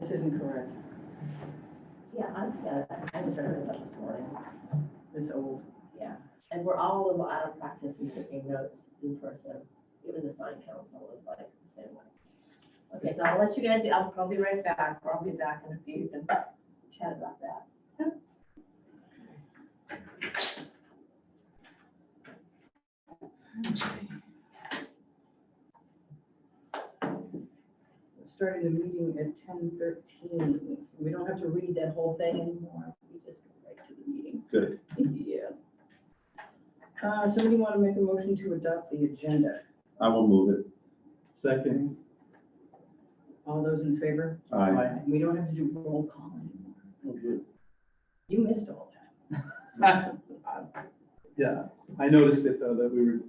This isn't correct. Yeah, I just heard that this morning. It's old. Yeah, and we're all a little out of practice in taking notes in person. Even the sign council was like the same way. Okay, so I'll let you guys be, I'll be right back, or I'll be back in a few and chat about that. We're starting the meeting at 10:13. We don't have to read that whole thing anymore. We just go right to the meeting. Good. Yes. Somebody want to make a motion to adopt the agenda? I will move it. Second. All those in favor? Aye. We don't have to do roll call anymore. Oh, good. You missed all that. Yeah, I noticed it though, that we were,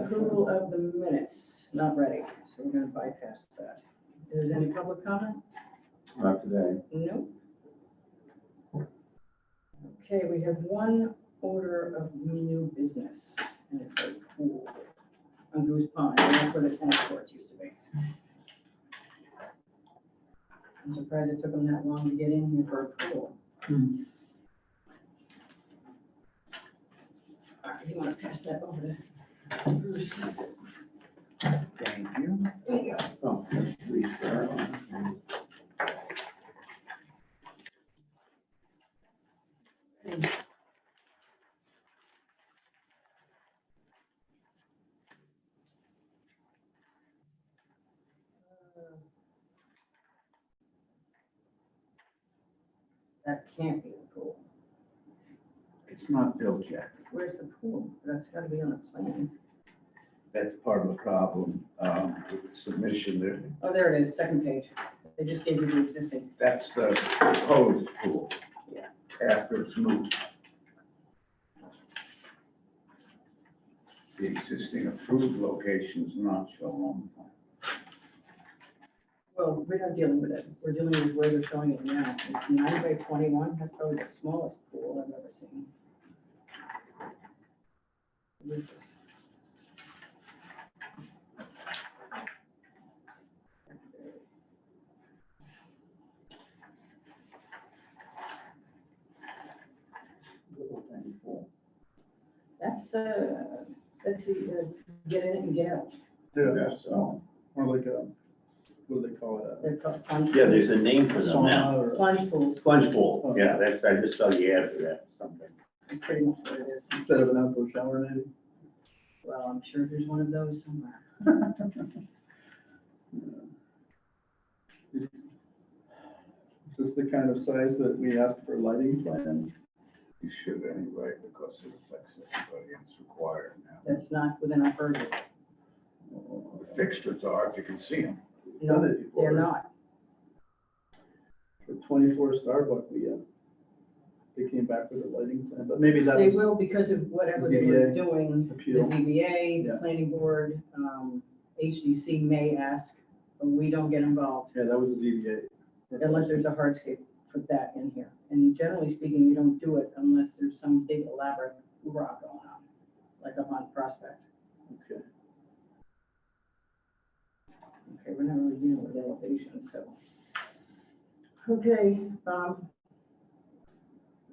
Approval of the minutes, not ready, so we're gonna bypass that. Is there any public comment? Not today. Nope. Okay, we have one order of new business, and it's a pool on Goose Pond, and that's where the tennis courts used to be. I'm surprised it took them that long to get in here for a pool. All right, you wanna pass that over to Bruce? Thank you. There you go. Oh, please, Caroline. That can't be the pool. It's not built yet. Where's the pool? That's gotta be on the plan. That's part of the problem with the submission there. Oh, there it is, second page. They just gave you the existing. That's the proposed pool. Yeah. After it's moved. The existing approved location is not shown on the plan. Well, we're not dealing with it. We're dealing with where they're showing it now. It's 9 by 21. That's probably the smallest pool I've ever seen. What is this? Let's see, get in and get out. yeah, Yes, so. or like a, what do they call it? They're called plunge. Yeah, there's a name for A them now. sauna or? Plunge pools, Sponge pool. Yeah, that's, I just saw the ad for that, something. that's pretty much what it is. Instead of an outdoor shower, maybe? Well, I'm sure there's one of those somewhere. Is this the kind of size that we asked for lighting plan? You should anyway, because it affects everybody and it's required now. That's not within our purview. The fixtures are, if you can see them. No, Done it before. they're not. For 24 Starbucks, they came back with a lighting plan, but maybe that They was will because of whatever they were ZBA doing, the appeal. ZBA, the Yeah. planning board, HDC may ask, but we don't get involved Yeah, that was a ZBA. unless there's a hardscape for that in here. And generally speaking, you don't do it unless there's some big elaborate rock going on, like up on Prospect. Okay. Okay, we're not really dealing with elevation, so. Okay,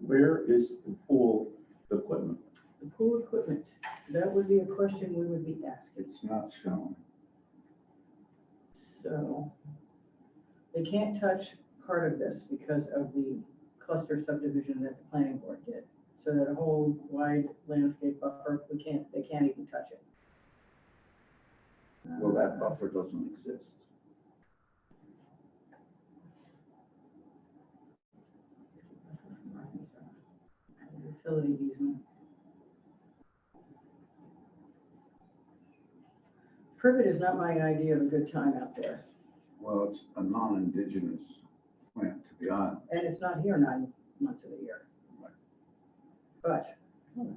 Where is the pool equipment? the pool equipment, that would be a question we would be asking. It's not shown. So they can't touch part of this because of the cluster subdivision that the planning board did. So that whole wide landscape buffer, they can't even touch it. Well, that buffer doesn't exist. Utility easement. Privet is not my idea of a good time out there, Well, it's a non-indigenous plant to the island. and it's not here 9 months of the year. But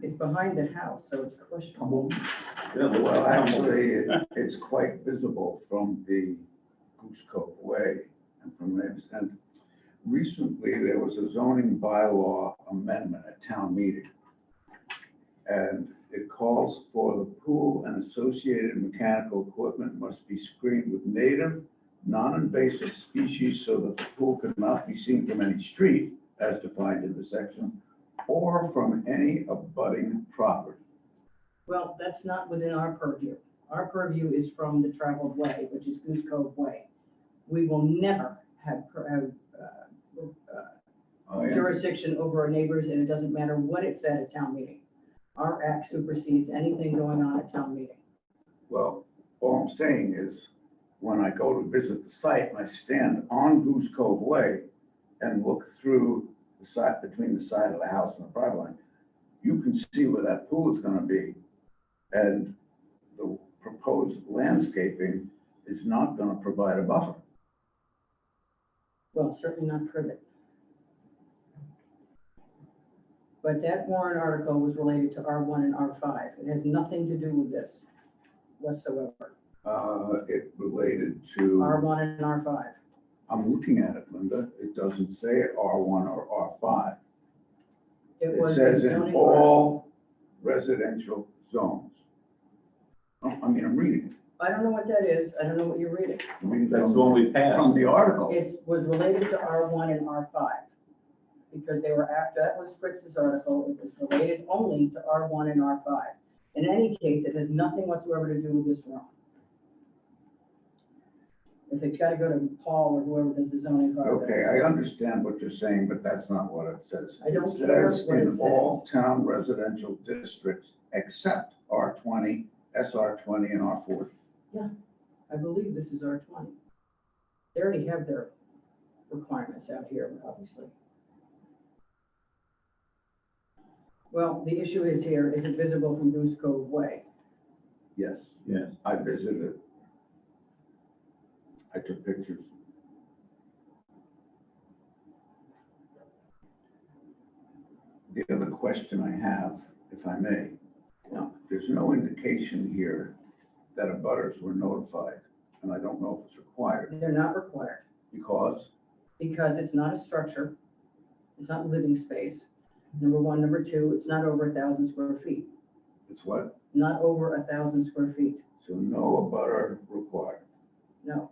it's behind the house, so it's questionable. Yeah, the Well, actually, it's quite visible from the Goose Cove Way and from there. And recently, there was a zoning bylaw amendment at town meeting. And it calls for the pool and associated mechanical equipment must be screened with native non-invasive species so that the pool could not be seen from any street as defined in the section, or from any abutting property. Well, that's not within our purview. Our purview is from the traveled way, which is Goose Cove Way. We will never have Oh, yeah. jurisdiction over our neighbors, and it doesn't matter what it said at town meeting. Our act supersedes anything going on at town meeting. Well, all I'm saying is, when I go to visit the site and I stand on Goose Cove Way and look through the side, between the side of the house and the property line, you can see where that pool is gonna be. And the proposed landscaping is not gonna provide a buffer. Well, certainly not privet. But that warrant article was related to R1 and R5. It has nothing to do with this whatsoever. It related to, R1 and R5. I'm looking at it, Linda, it doesn't say R1 or R5. It was says in zoning all residential zones. Oh, I mean, I'm reading I don't know what that is. I don't know what you're reading. it. I'm reading That's from- the one we passed. From the article. It was related to R1 and R5. Because they were after, that was Fritz's article. It was related only to R1 and R5. In any case, it has nothing whatsoever to do with this room. If it's got to go to Paul or whoever does the zoning. part of it. Okay, I understand what you're saying, but that's not what it says. I don't It care says what it in all town residential districts except R20, SR20, and R40. I believe this is R20. They already have their requirements out here, obviously. Well, the issue is here, is it visible from Goose Cove Way? Yes, Yes. I visited. I took pictures. The other question I have, if I may, No. there's no indication here that abutters were notified, and I don't know if it's required, They're not required, because, because it's not a structure, it's not living space. Number one, number two, it's not over 1,000 square feet, it's what? not over 1,000 square feet, So no abutter required. no.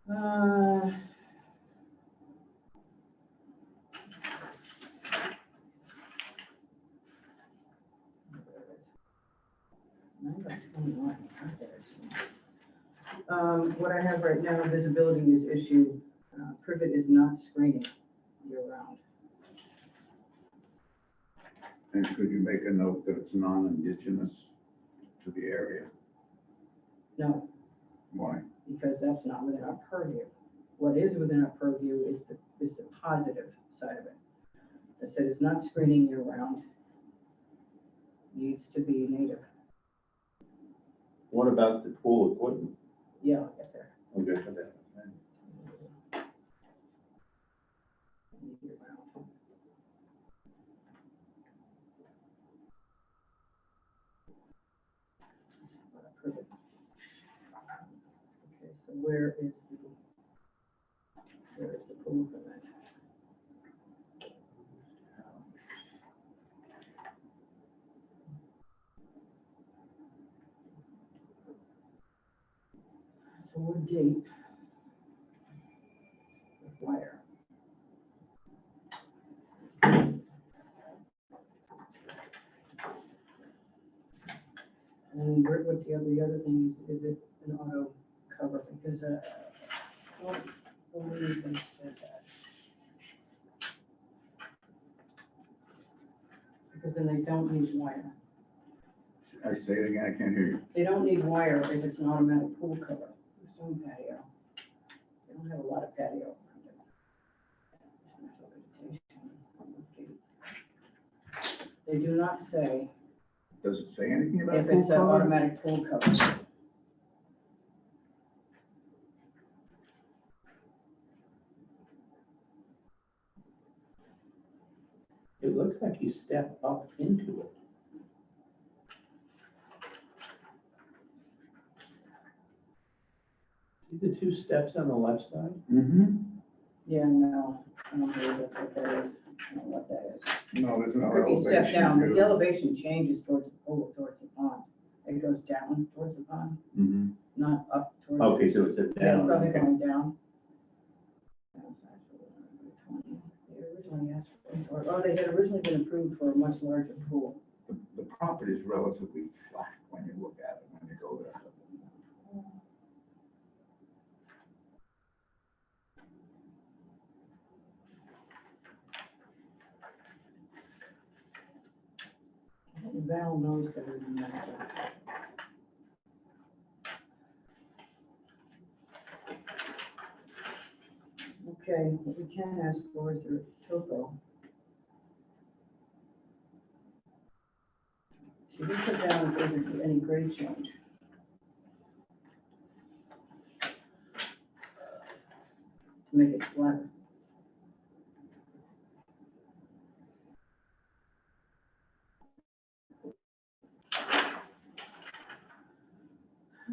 Uh, 9/21, right there, so. What I have right now, visibility is issue, privet is not screening year round. And could you make a note that it's non-indigenous to the area? No, Why? because that's not within our purview. What is within our purview is the positive side of it. I said it's not screening year round. Needs to be native. What about the pool equipment? Yeah, I'll get there. We'll get to that. Year round. Privet. Okay, so where is the pool permit? So what gate? With wire. And what's the other thing, is it an auto cover, because, I don't believe they said that. Because then they don't need wire. I say it again, I can't hear you. They don't need wire if it's an automatic pool cover. There's some patio. They don't have a lot of patio. They do not say Does it say anything about if pool it's an cover? automatic pool cover. It looks like you step up into it. See the two steps on the left side? Mm-hmm. Yeah, no, I don't believe that's what that is. I don't know what that is. No, there's no Could be elevation. step down, but view. the elevation changes towards the pool, towards the pond. It goes down towards the pond, Mhm. not up towards. Okay, so it's a Yeah, it's down. probably okay. going down. They originally asked for, or they had originally been approved for a much larger pool. The property is relatively flat when you look at it, when you go there. Val knows better than that. Okay, what we can ask for is your topo. She did put down if there's any grade change. To make it flatter.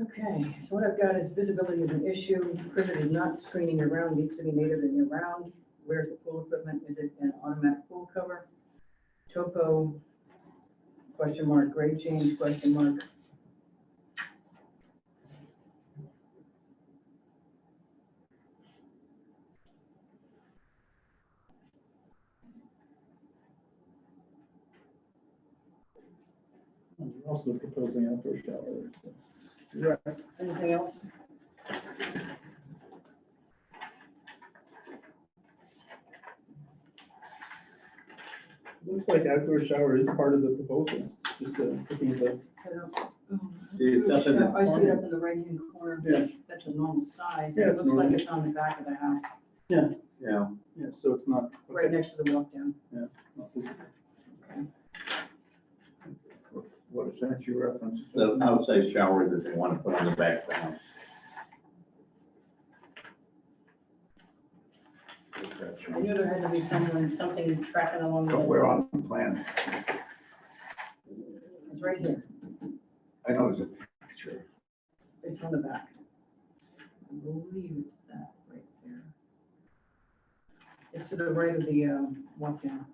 Okay, so what I've got is visibility is an issue, privet is not screening year round, needs to be native and year round. Where's the pool equipment? Is it an automatic pool cover? Topo, question mark, grade change, question mark. We're also proposing outdoor shower. Right. Anything else? Looks like outdoor shower is part of the proposal, just looking at the, I don't- oh, See, it's up in the I see it corner. up in the right-hand corner. Yeah. That's a normal size. Yeah, It it's looks like normal. it's on the back of the house, Yeah, yeah, so it's not. right next to the walk down. Not visible. Okay. What is that you reference? the outside shower that they want to put on the back of the house. I knew there had to be something tracking along But the, we're on the plan. it's right here. I know there's a picture. It's on the back. I believe it's that right there. It's to the right of the, walk down.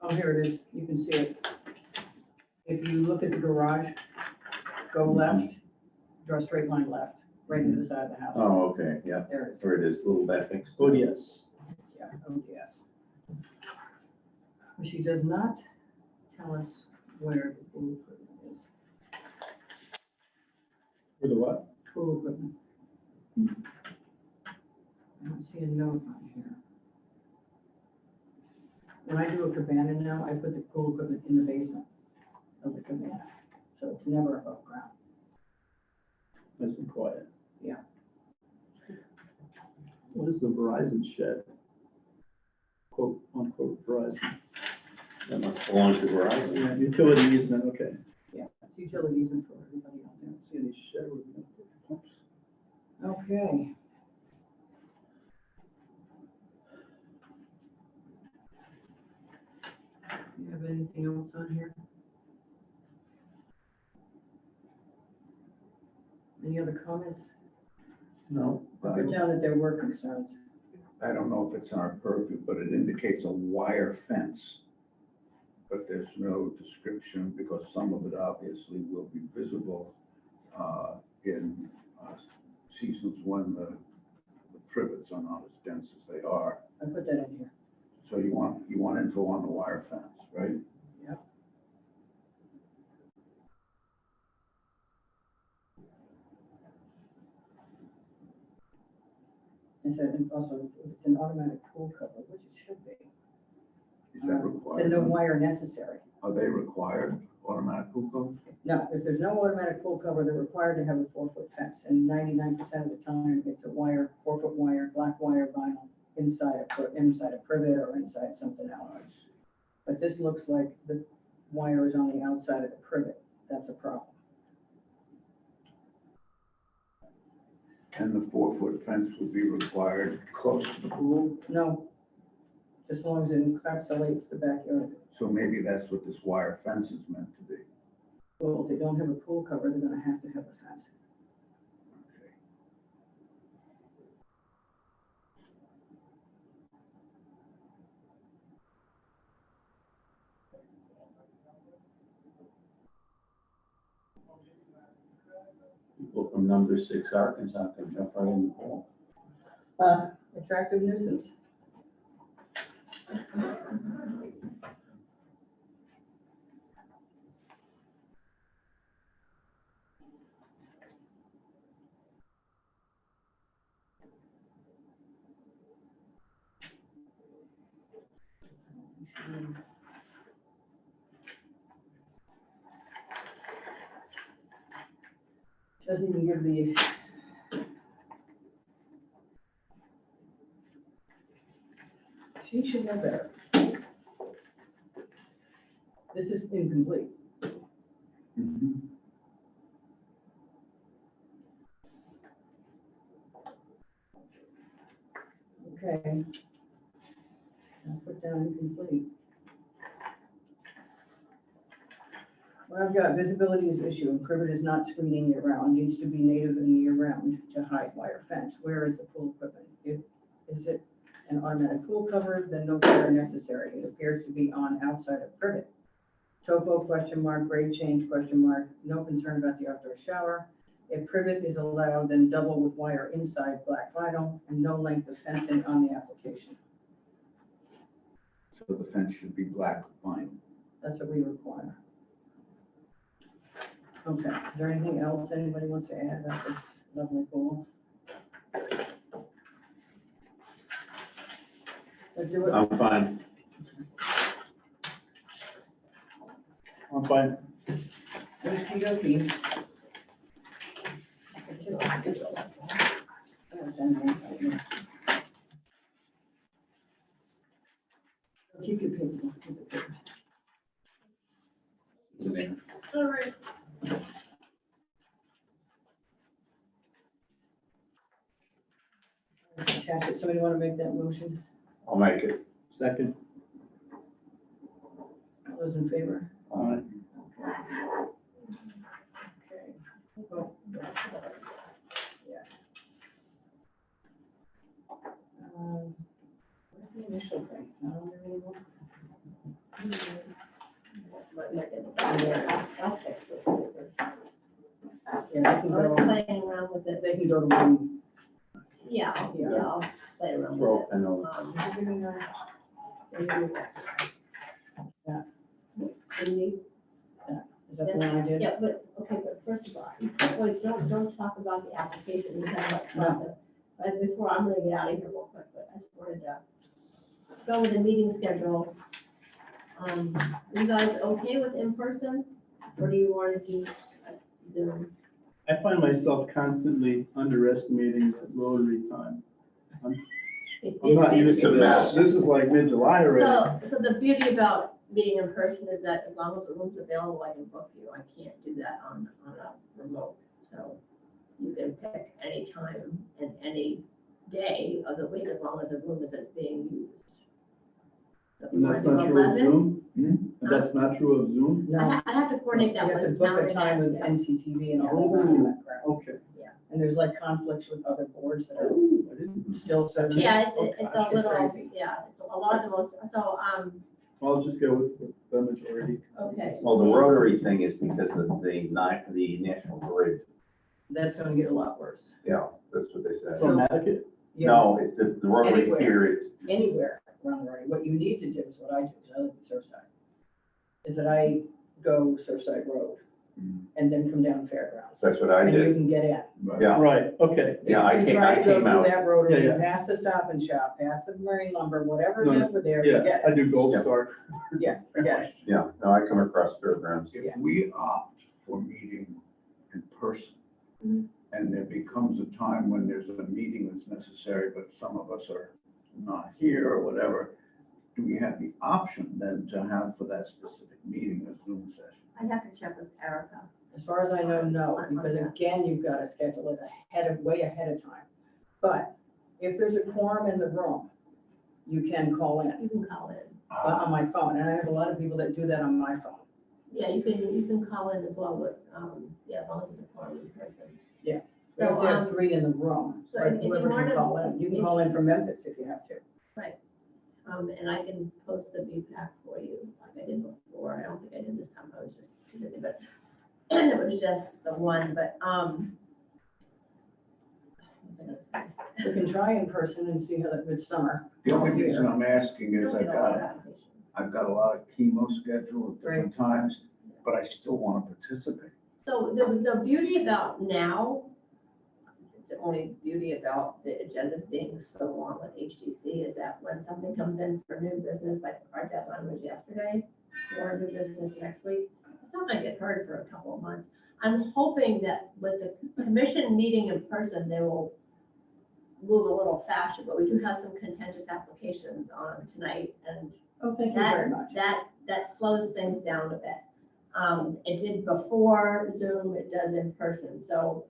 Oh, here it is. You can see it. If you look at the garage, go left, draw a straight line left, right into the side of the house. Oh, okay, yeah, There it is. there it is, a little back next. Oh, yes. Yeah, oh, yes. She does not tell us where the pool equipment is. For the what? Pool equipment. I don't see a note on here. When I do a cabana now, I put the pool equipment in the basement of the cabana, so it's never above ground. Nice and quiet. Yeah. What is the Verizon shed? Quote, unquote, Verizon. That must belong to Verizon. Yeah, utility easement, okay. Yeah, it's utilities and for everybody out there. See any shed where we put the pumps? Okay. Do you have anything else on here? Any other comments? No, I put down that there were concerns. I don't know if it's in our purview, but it indicates a wire fence. But there's no description because some of it obviously will be visible in seasons when the privets are not as dense as they are. I put that in here. So you want info on the wire fence, right? Yep. I said, and also, if it's an automatic pool cover, which it should be, Is that then required? no wire necessary. Are they required, automatic pool codes? No, if there's no automatic pool cover, they're required to have a 4-foot fence, and 99% of the time, it's a wire, 4-foot wire, black wire vinyl, inside a privet or inside something else. But this looks like the wire is on the outside of the privet. That's a problem. And the 4-foot fence would be required close to the pool, No, just as long as it encapsulates the backyard. so maybe that's what this wire fence is meant to be. Well, if they don't have a pool cover, they're gonna have to have a fence. Okay. People from number 6 Arkansas can jump right in the pool. Attractive nuisance. Doesn't even give the. She should know better. This is incomplete. Mhm. Okay. I'll put down incomplete. What I've got, visibility is issue, and privet is not screening year round, needs to be native and year round to hide wire fence. Where is the pool equipment? Is it an automatic pool cover? Then no care necessary. It appears to be on outside of privet. Topo question mark, grade change question mark, no concern about the outdoor shower. If privet is allowed, then double with wire inside black vinyl and no length of fencing on the application. So the fence should be black vinyl. That's what we require. Okay, is there anything else anybody wants to add about this lovely pool? Let's do it. I'm fine. I'm fine. Okey-dokey. It's just- Keep your paper. Keep the paper. All right. Attach it. Somebody want to make that motion? I'll make it. Second. All those in favor? Aye. Okay. Oh, yeah. Where's the initial thing? Not on there anymore? I'll fix this paper. Yeah, I they can was go, playing around with it. they can go to one. Yeah, Yeah. yeah, I'll play around Throw with a pen over. it. And you, Is that the one I did? yeah, but, okay, but first of all, wait, don't talk about the application, we have about the process. But before, I'm gonna get out of here real quick, but I just wanted to go with the meeting schedule. You guys okay with in-person, or do you want to do Zoom? I find myself constantly underestimating the Rotary time. I'm not used to this. This is like mid-July already. So the beauty about meeting in person is that as long as the room's available, I can book you. I can't do that on a remote. So you can pick any time and any day of the week as long as the room isn't being used. So if you And want that's to do not true of 11, Zoom? Hmm? And that's not true of Zoom? No, I have to coordinate you that have to with book town. a time with yeah. NCTV and all that crap. Okay. And there's like conflicts with other boards that are Oh, I didn't. still searching. Yeah, Oh, it's gosh, a little, crazy. yeah, it's a lot of the most, so, I'll just go with the majority. okay. Well, the rotary thing is because of the National Grid, That's gonna get a lot worse. yeah, that's what they said. From Madaket? Yeah, No, it's the rotary Anywhere. here, it's, anywhere around the area. What you need to do is what I do, because I live in Surfside, is that I go Surfside Road and then come down Fairgrounds. that's what I And you did, can get in. Right. yeah, Right, okay. yeah, I You came, try I to go came through out, that rotary, Yeah, yeah. past the Stop and Shop, past the Marine Lumber, whatever's No, over there, Yeah, forget I it. do Gold Yeah. Star. Yeah, forget it. yeah, no, I come across fairgrounds. If we opt for meeting in person, Mhm. and there becomes a time when there's a meeting that's necessary, but some of us are not here or whatever, do we have the option then to have for that specific meeting a Zoom session? I'd have to check with Erica. As far as I know, no, because again, you've got to schedule it way ahead of time. But if there's a quorum in the room, you can call in You can call in. on my phone, and I have a lot of people that do that on my phone. Yeah, you can call in as well, but, yeah, as long as it's a quorum in person. Yeah. We So, have to have 3 in the room, so but if you whoever wanna- can call in. You can call in from Memphis if you have to. and I can post the VPAC for you, like I did before. I don't think I did this time, I was just too busy, but it was just the one, but, what was I gonna say? We can try in person and see how that, it's summer. The only reason I'm asking You is don't get a lot of applications. I've got a lot of chemo scheduled at different times, but I still want to participate. So the beauty about now, it's the only beauty about the agendas being so long with HTC is that when something comes in for new business, like our deadline was yesterday, or new business next week, it's not gonna get heard for a couple of months. I'm hoping that with the commission meeting in person, they will move a little faster, but we do have some contentious applications on tonight, and Oh, thank you very much. that slows things down a bit. It did before Zoom, it does in person. So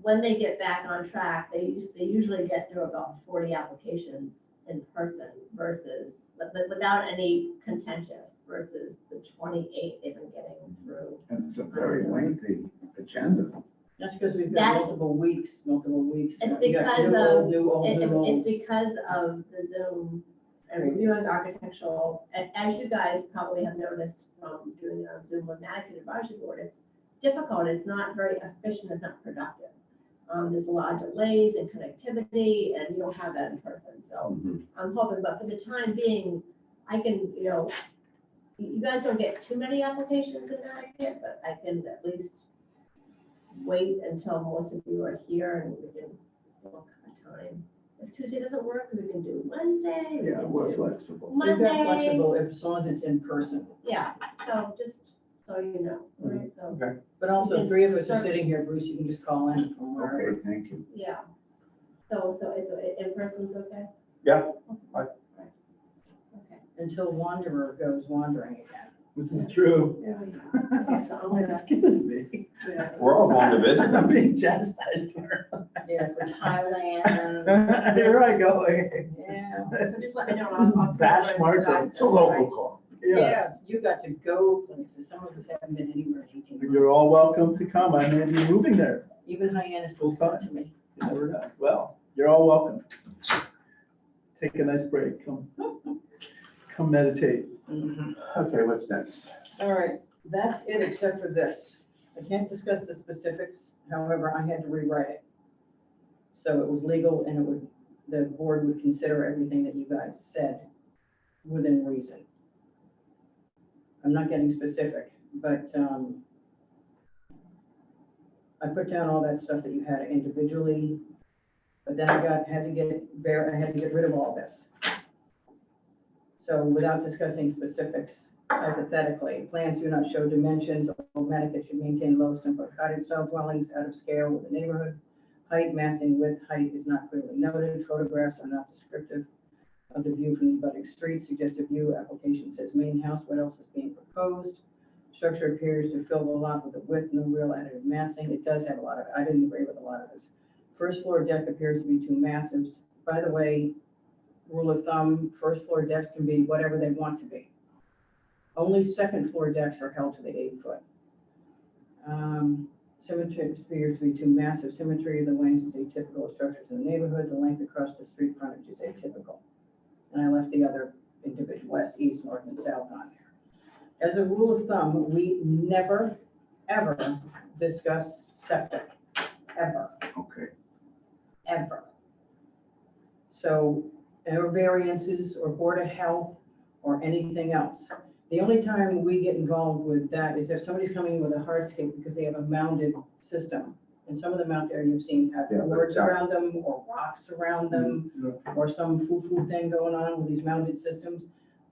when they get back on track, they usually get through about 40 applications in person versus, but without any contentious versus the 28 they've been getting through. And it's a very lengthy agenda. That's because we've got That's- multiple weeks. It's We got because new, of- old, new, old, It's new, old. because of the Zoom and reviewing architectural, and as you guys probably have noticed from doing it on Zoom with Madaket Advisory Board, it's difficult, it's not very efficient, it's not productive. There's a lot of delays and connectivity, and you don't have that in person, so I'm hoping, but for the time being, I can, you guys don't get too many applications in Madaket, but I can at least wait until most of you are here and we can book a time. If Tuesday doesn't work, we can do Wednesday. we Yeah, can we're do flexible. We've got Monday. flexible as long as it's in person. Yeah, so just so you know, right, so, But also, Yes, 3 of us are sure. sitting here, Bruce, you can just call in from wherever. Okay, thank you. yeah. So in person's okay? Yeah. Right. Okay. Until Wanderer goes wandering again. This is true. Okay, so I'm gonna, Excuse me. We're all going to visit. I'm being chastised here. Yeah, for Thailand. Here I go. Yeah. so just let me know. This is I'll put it Bash right Market. aside. It's a local call. Yeah, Yes, you got to go places. Some of us haven't been anywhere in 18 months. you're all welcome to come. I may be moving there. Even Hyannis will talk to me. You never know. Well, you're all welcome. Take a nice break. Come meditate. Okay, what's next? All right, that's it except for this. I can't discuss the specifics, however, I had to rewrite it. So it was legal and the board would consider everything that you guys said within reason. I'm not getting specific, but I put down all that stuff that you had individually, but then I had to get rid of all this. So without discussing specifics, hypothetically, plans do not show dimensions, or Madaket should maintain low, simple cottage-style dwellings out of scale with the neighborhood. Height, massing, width, height is not clearly noted. Photographs are not descriptive of the view from the abutting street. Suggested view application says main house. What else is being proposed? Structure appears to fill the lot with the width, no real additive massing. It does have a lot of, I didn't agree with a lot of this. First floor deck appears to be too massive. By the way, rule of thumb, first floor decks can be whatever they want to be. Only second floor decks are held to the 8-foot. Symmetry appears to be too massive. Symmetry of the wings is atypical of structures in the neighborhood. The length across the street frontage is atypical. And I left the other individual, west, east, north, and south on there. As a rule of thumb, we never, ever discuss septic, ever. Okay. Ever. So, or variances, or Board of Health, or anything else. The only time we get involved with that is if somebody's coming with a hardscape because they have a mounded system. And some of them out there you've seen have Yeah, boards yeah. around them, or rocks around them, or some foo-foo thing going on with these mounted systems.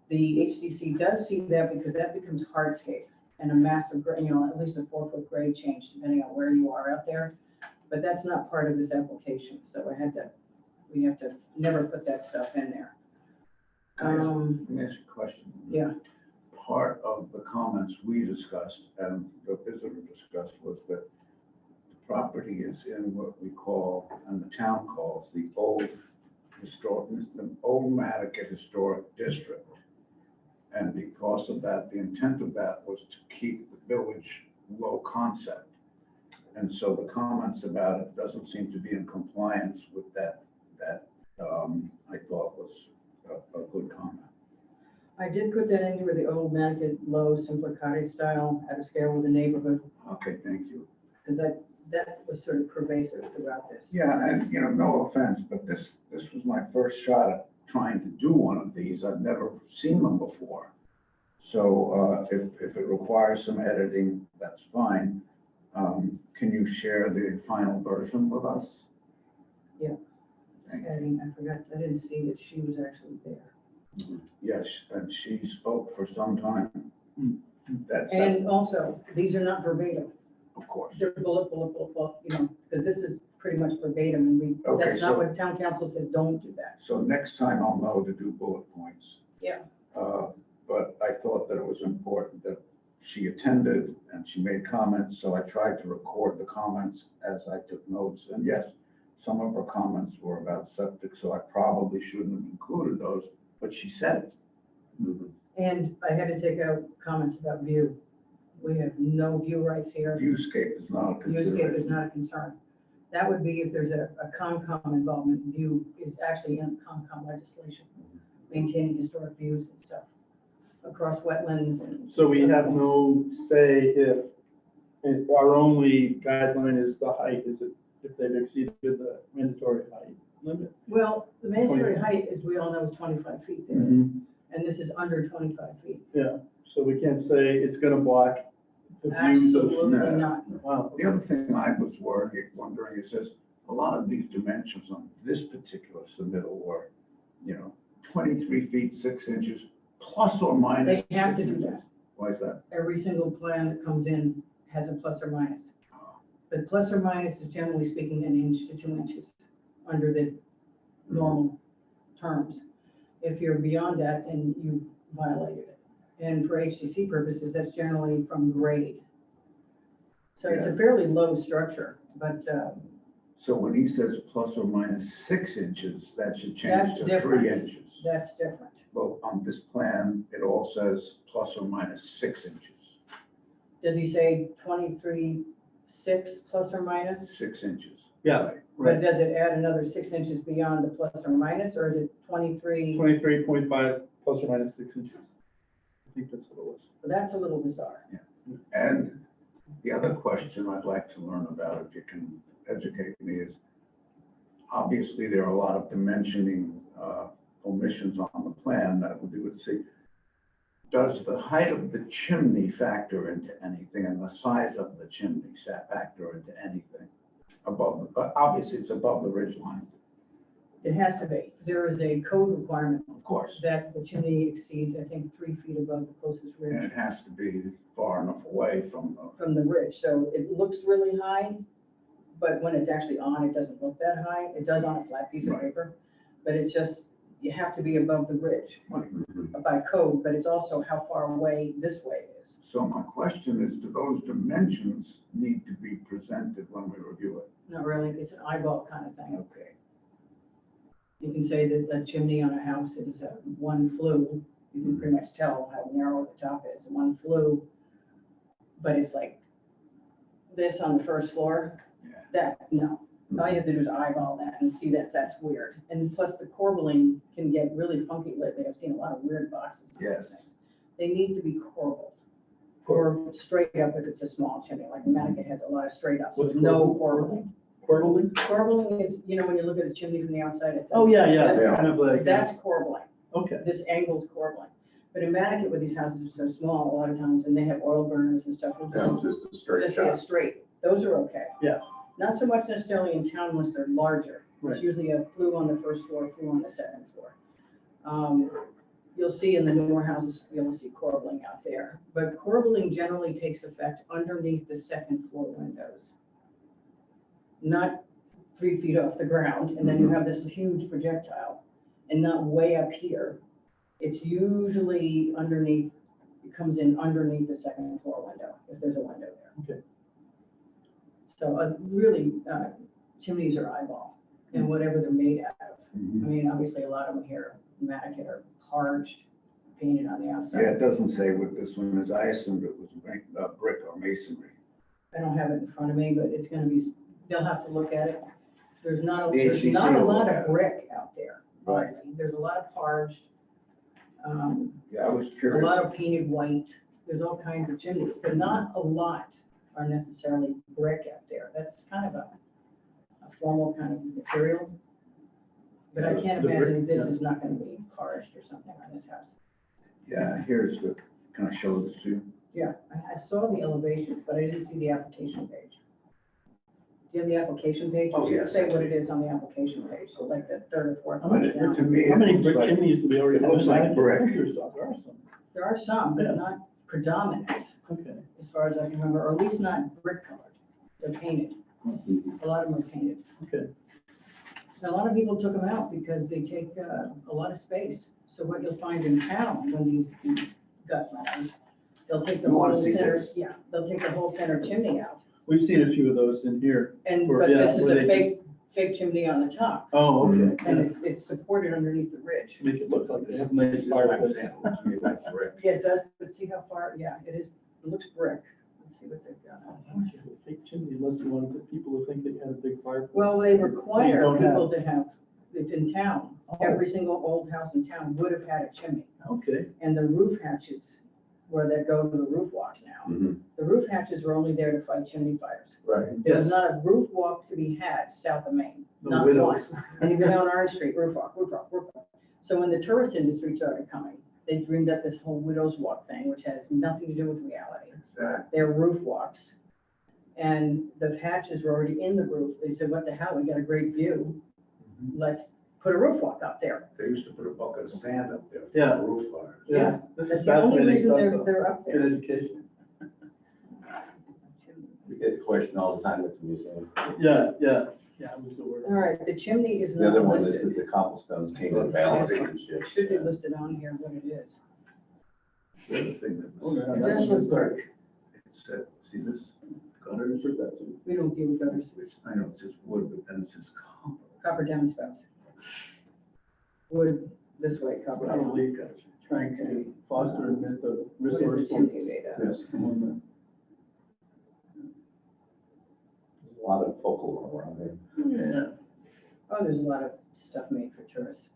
The HDC does see that because that becomes hardscape and a massive, at least a 4-foot grade change depending on where you are out there. But that's not part of this application, so we have to never put that stuff in there. Let me ask you a question. Yeah. part of the comments we discussed and the visitor discussed was that the property is in what we call, and the town calls, the old Madaket Historic District. And because of that, the intent of that was to keep the village low concept. And so the comments about it doesn't seem to be in compliance with that, I thought was a good comment. I did put that in with the old Madaket low, simpler cottage style at a scale with the neighborhood, Okay, thank you. because that was sort of pervasive throughout this. Yeah, and no offense, but this was my first shot at trying to do one of these. I've never seen them before. So if it requires some editing, that's fine. Can you share the final version with us? Yeah. Thank you. And I forgot, I didn't see that she was actually there. Yes, and she spoke for some time. That's, And also, these are not verbatim. of course. They're bullet, because this is pretty much verbatim, and Okay, that's not so- what town council says, don't do that. So next time I'll know to do bullet points. Yeah. But I thought that it was important that she attended and she made comments, so I tried to record the comments as I took notes. And yes, some of her comments were about septic, so I probably shouldn't have included those, but she said it. And I had to take out comments about view. We have no view rights here. Viewscape is not a Viewscape is consideration. not a concern. That would be if there's a Concom involvement. View is actually in Concom legislation, maintaining historic views and stuff across wetlands and. So we have no say if our only guideline is the height, is it if they've exceeded the mandatory height limit? Well, the mandatory height, as we all know, is 25 feet there, and this is under 25 feet. Yeah, so we can't say it's gonna block the view. Absolutely no. not. Wow. The other thing I was wondering is this, a lot of these dimensions on this particular submittal were, 23 feet, 6 inches, plus or minus. They have to 6 do inches. that. Why is that? Every single plan that comes in has a plus or minus. But plus or minus is generally speaking 1 inch to 2 inches under the normal terms. If you're beyond that, then you violated it. And for HCC purposes, that's generally from grade. So it's a fairly low structure, but So when he says plus or minus 6 inches, that should change That's to different. 3 inches. that's different. Well, on this plan, it all says plus or minus 6 inches, Does he say 23.6 plus or minus? 6 inches. Yeah, Right. But does it add another 6 inches beyond the plus or minus, or is it 23? 23.5 plus or minus 6 inches. I think that's what it was. That's a little bizarre. And the other question I'd like to learn about, if you can educate me, is obviously there are a lot of dimensioning omissions on the plan that we would see. Does the height of the chimney factor into anything, and the size of the chimney factor into anything? Obviously it's above the ridge line, It has to be. There is a code requirement of course, that the chimney exceeds, I think, 3 feet above the closest and ridge it has to be far enough away from from the ridge. So it looks really high, but when it's actually on, it doesn't look that high. It does on a flat piece of Right. paper, but it's just, you have to be above the ridge the. by code, but it's also how far away this way is. So my question is, do those dimensions need to be presented when we review it? Not really, it's an eyeball kind of thing. Okay. You can say that a chimney on a house is a 1 flue. You can pretty much tell how narrow the top is, 1 flue. But it's like this on the first floor, Yeah. no. All you have to do is eyeball that and see that that's weird. And plus the corbelling can get really funky lately. I've seen a lot of weird boxes. on these Yes. things. They need to be corbelled. Or straight up if it's a small chimney, like Madaket has a lot of straight ups, What's with no corbelling. Quarterly? Corbelling is, when you look at a chimney from the outside, it does. Oh, yeah, yeah, it's That's- kind of like, That's corbelling. okay. This angle's corbelling. But in Madaket, where these houses are so small, a lot of times, and they have oil burners and stuff, we'll just Just a straight just see a shot. straight. Those are okay. Yeah. Not so much necessarily in town unless they're larger. Right. It's usually a flue on the first floor, flue on the second floor. You'll see in the newer houses, you'll see corbelling out there. But corbelling generally takes effect underneath the second floor windows. Not 3 feet off the ground, and then you have this huge projectile, and not way up here. It's usually underneath, comes in underneath the second floor window, if there's a window there. Okay. So really, chimneys are eyeball, and whatever they're made out of. I Mhm. mean, obviously, a lot of them here, Madaket, are carved, painted on the Yeah, outside. it doesn't say what this one is. I assumed it was brick or masonry. I don't have it in front of me, but it's gonna be, they'll have to look at it. There's not, The there's HCC not a will lot look of at it. brick out there. Right. There's a lot of parged, Yeah, I was a curious. lot of painted white. There's all kinds of chimneys, but not a lot are necessarily brick out there. That's kind of a formal kind of material. But I can't The brick, imagine this yeah. is not gonna be parged or something on this house. Yeah, here's the, can I show this to you? Yeah, I saw the elevations, but I didn't see the application page. Do you have the application page? Oh, You should yes. say what it is on the application page, so like the third or fourth How one much- down. To me, How it many looks brick like, chimneys do we already it have? looks like I brick. think There are some. There are some, Yeah. but not predominant, Okay. as far as I can remember, or at least not brick colored. They're painted. A lot of them are painted. Okay. And a lot of people took them out because they take a lot of space. So what you'll find in town, when these gut runners, they'll take the You wanna whole see center, this? yeah, they'll take the whole center chimney out. We've seen a few of those in here. And, For- but yeah, this is where a they fake chimney on the top, Oh, okay. and Yeah. it's supported underneath the ridge. Make it look like this they is have nice like fireplace. sand, looks to me like brick. Yeah, it does, but see how far, yeah, it is, it looks brick. Let's see what they've got. Why would you have a fake chimney unless you wanted the people to think they had a big fireplace? Well, they require don't have- people to have, if in town, Oh. every single old house in town would have had a chimney. Okay. And the roof hatches, where they go to the roof walks now, Mhm. the roof hatches were only there to fight chimney fires. Right. There was Yes. not a roof walk to be had south of Maine, The not one. widows. And you go down Orange Street, roof walk, roof walk, roof walk. So when the tourist industry started coming, they dreamed up this whole widow's walk thing, which has nothing to do with reality. Exactly. They're roof walks. And the hatches were already in the roof. They said, what the hell, we got a great view. Let's put a roof walk up there. They used to put a bucket of sand up there for Yeah. the roof fires. Yeah. This That's is the only fascinating reason stuff. they're, though. they're up there. Good education. We get the question all the time at the museum. Yeah, yeah, yeah, it was the word. All right, the chimney is The other not one is listed. that the cobblestones came in It validated. should be listed on here what it is. The other thing that Oh, was, no, It that does was look the- brick. it said, see this? I heard that too. We don't deal with gutters. I know it says wood, but then it says copper. Copper downspouts. Wood this way, copper down. Probably trying to foster a myth of What is the resourcefulness. chimney made of? Yes, Among there's a lot of folklore around there. the- Yeah. Oh, there's a lot of stuff made for tourists.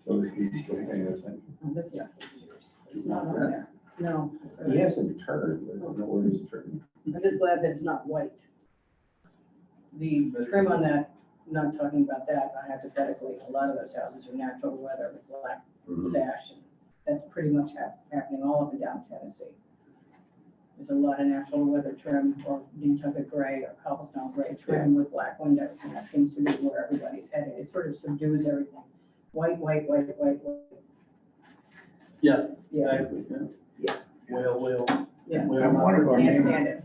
So is he still paying attention? Oh, that's, yeah, this is yours. It's You not want on that? there. No. He hasn't turned, but I don't know where he's turning. I'm just glad that it's not white. The trim on that, not talking about that, but hypothetically, a lot of those houses are natural weather with black Mhm. sash. And that's pretty much happening all up and down Tennessee. There's a lot of natural weather trim or Nantucket gray or cobblestone gray trim with black windows, and that seems to be where everybody's headed. It sort of subdues everything. White, white, white, white, white. Yeah, Yeah, exactly, yeah. Yeah. Whale. yeah. Whale. And one of our Can't main, stand it.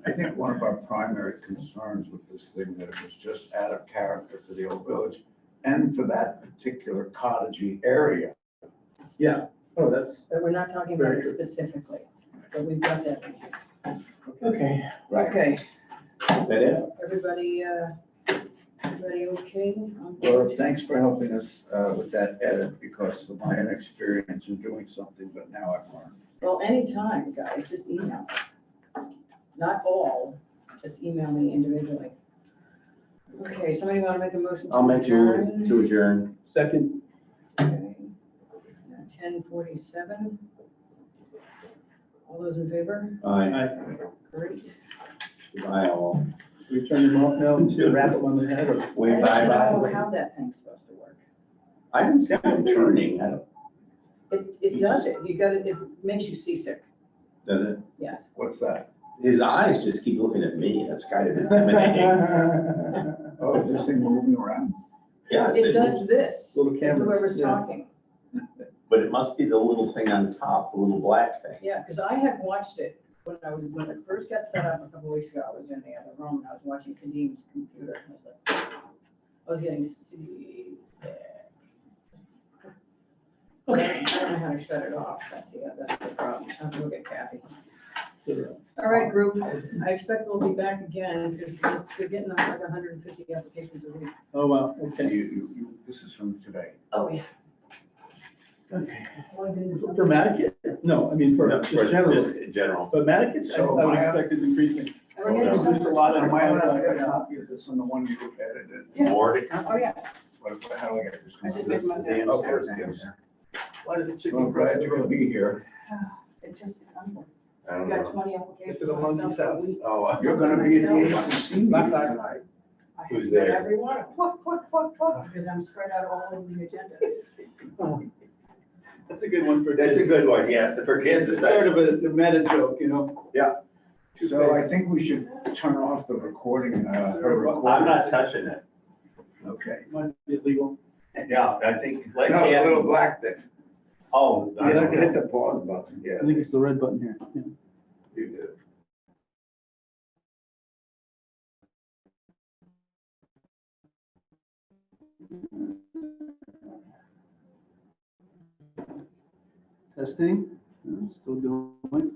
I think one of our primary concerns with this thing, that it was just out of character for the old village and for that particular cottagey area. Yeah, oh, that's, But we're not talking about Very it true. specifically, but we've got that. Okay, right. Okay, Is that it? everybody, everybody okay? on Well, board? thanks for helping us with that edit, because of my inexperience in doing something, but now I've learned. Well, anytime, guys, just email. Not all, just email me individually. Okay, somebody want to make a motion? to I'll make you adjourn? to adjourn. second, Okay. 10:47. All those in favor? Aye. Great. Goodbye all. we turn them off now to wrap them on the head or? Wave I bye don't know bye. how that thing's supposed to work. I didn't see him turning. I don't, It does it, you got it makes you seasick, does it? yes. What's that? His eyes just keep looking at me. That's kind of intimidating. Oh, is this thing moving around? Yeah, It does this, Little cameras, whoever's yeah. talking. but it must be the little thing on top, the little black thing. Yeah, because I have watched it when it first got set up a couple weeks ago, I was in the other room, and I was watching Kadim's computer, and I was like, I was getting seasick. Okay, I don't know how to shut it off, that's the problem, so I have to look at Kathy. All right, group, I expect we'll be back again, because we're getting like 150 applications a week. Oh, wow, okay. This is from today. Oh, yeah. Okay. For Madaket? No, I mean, for No, just for- general. just in general. But Madaket, I So would I- expect is increasing. And we're getting There's just a lot of. Am I allowed to get a copy of this one, the one you edited? Yeah. More. Oh, yeah, How do I get this? I just made my. Okay, thanks. Why did the Well, chicken? I'm glad you're gonna be here. It just, I'm, I don't got know. 20 applications. To the monkey's myself a house. week. Oh, You're gonna be at the HPC meeting Knock, knock. tonight. I have Who's to get there? every one, because I'm spread out all over the agendas. That's a good one for. that's a kids. good one, yes, for kids. It's sort of a meta joke, you know? So I think we should turn off the recording, her recording. I'm not touching it. Okay. Might be illegal. Yeah, I think, like, No, the yeah. little black thing. Oh, I You don't have to hit know. the pause button, yeah. I think it's the red button here. Yeah. You do. Testing, still doing.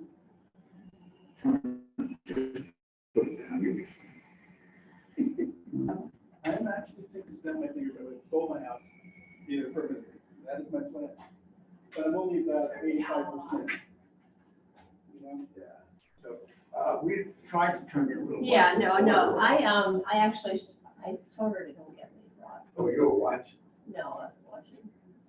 I'm actually thinking snap my fingers, I would sold my house, either permanently, that is my plan. But I'm only about 85%. So, We tried to turn it a little. Yeah, no, before. I actually, I told her to go get me a lot. Oh, you'll watch? No,